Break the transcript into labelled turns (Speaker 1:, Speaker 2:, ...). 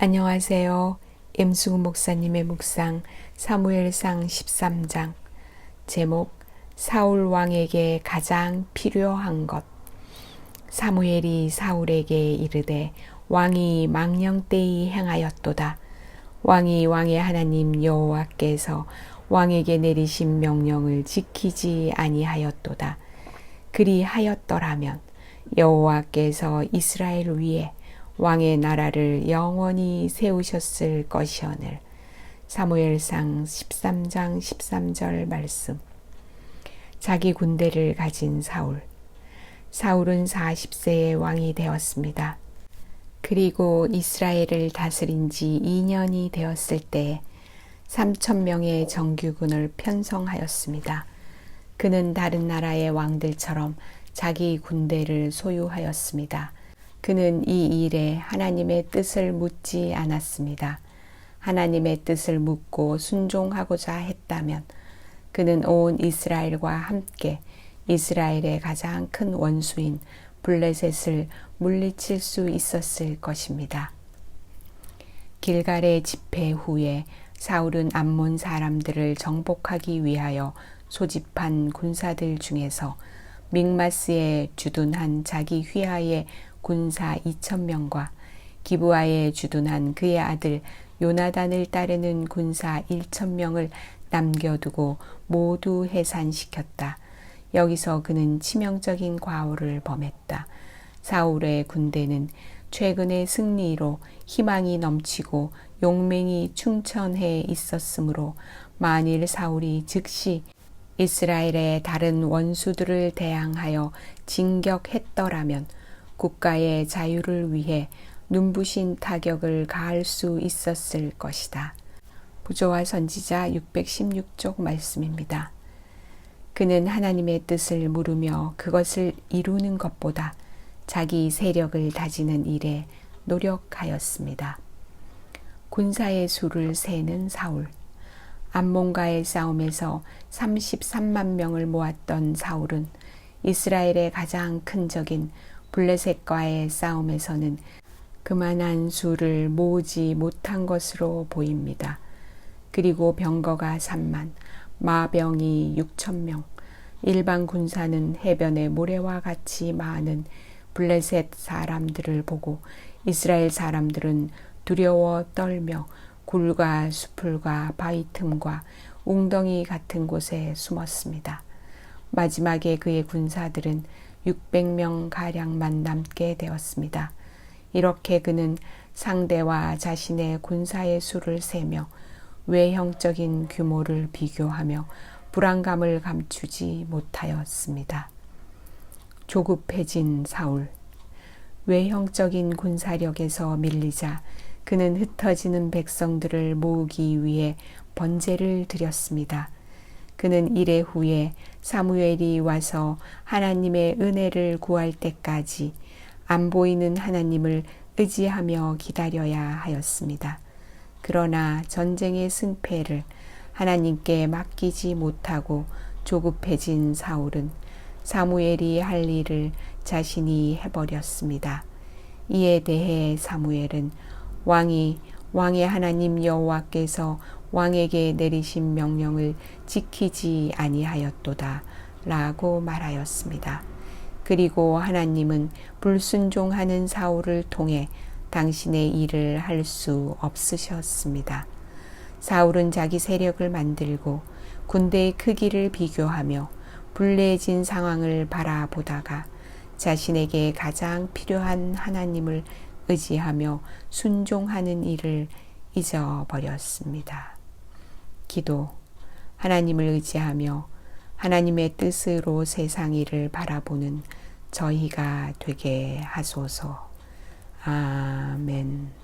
Speaker 1: 안녕하세요. 임수구 목사님의 묵상 사무엘상 13장 제목 사울 왕에게 가장 필요한 것. 사무엘이 사울에게 이르되 왕이 망령되이 행하였도다. 왕이 왕의 하나님 여호와께서 왕에게 내리신 명령을 지키지 아니하였도다. 그리하였더라면 여호와께서 이스라엘 위에 왕의 나라를 영원히 세우셨을 것이오늘. 사무엘상 13장 13절 말씀. 자기 군대를 가진 사울. 사울은 40세의 왕이 되었습니다. 그리고 이스라엘을 다스린 지 2년이 되었을 때 3,000명의 정규군을 편성하였습니다. 그는 다른 나라의 왕들처럼 자기 군대를 소유하였습니다. 그는 이 일에 하나님의 뜻을 묻지 않았습니다. 하나님의 뜻을 묻고 순종하고자 했다면 그는 온 이스라엘과 함께 이스라엘의 가장 큰 원수인 블레셋을 물리칠 수 있었을 것입니다. 길갈의 집회 후에 사울은 암몬 사람들을 정복하기 위하여 소집한 군사들 중에서 믹마스에 주둔한 자기 휘하의 군사 2,000명과 기브아에 주둔한 그의 아들 요나단을 따르는 군사 1,000명을 남겨두고 모두 해산시켰다. 여기서 그는 치명적인 과오를 범했다. 사울의 군대는 최근의 승리로 희망이 넘치고 용맹이 충천해 있었으므로 만일 사울이 즉시 이스라엘의 다른 원수들을 대항하여 진격했더라면 국가의 자유를 위해 눈부신 타격을 가할 수 있었을 것이다. 부조와 선지자 616쪽 말씀입니다. 그는 하나님의 뜻을 물으며 그것을 이루는 것보다 자기 세력을 다지는 일에 노력하였습니다. 군사의 수를 세는 사울. 암몬과의 싸움에서 33만 명을 모았던 사울은 이스라엘의 가장 큰 적인 블레셋과의 싸움에서는 그만한 수를 모으지 못한 것으로 보입니다. 그리고 병거가 3만, 마병이 6,000명, 일반 군사는 해변의 모래와 같이 많은 블레셋 사람들을 보고 이스라엘 사람들은 두려워 떨며 굴과 수풀과 바위 틈과 웅덩이 같은 곳에 숨었습니다. 마지막에 그의 군사들은 600명 가량만 남게 되었습니다. 이렇게 그는 상대와 자신의 군사의 수를 세며 외형적인 규모를 비교하며 불안감을 감추지 못하였습니다. 조급해진 사울. 외형적인 군사력에서 밀리자 그는 흩어지는 백성들을 모으기 위해 번제를 드렸습니다. 그는 이래 후에 사무엘이 와서 하나님의 은혜를 구할 때까지 안 보이는 하나님을 의지하며 기다려야 하였습니다. 그러나 전쟁의 승패를 하나님께 맡기지 못하고 조급해진 사울은 사무엘이 할 일을 자신이 해버렸습니다. 이에 대해 사무엘은 왕의 하나님 여호와께서 왕에게 내리신 명령을 지키지 아니하였도다 라고 말하였습니다. 그리고 하나님은 불순종하는 사울을 통해 당신의 일을 할 수 없으셨습니다. 사울은 자기 세력을 만들고 군대의 크기를 비교하며 불리해진 상황을 바라보다가 자신에게 가장 필요한 하나님을 의지하며 순종하는 일을 잊어버렸습니다. 기도. 하나님을 의지하며 하나님의 뜻으로 세상 일을 바라보는 저희가 되게 하소서. 아멘.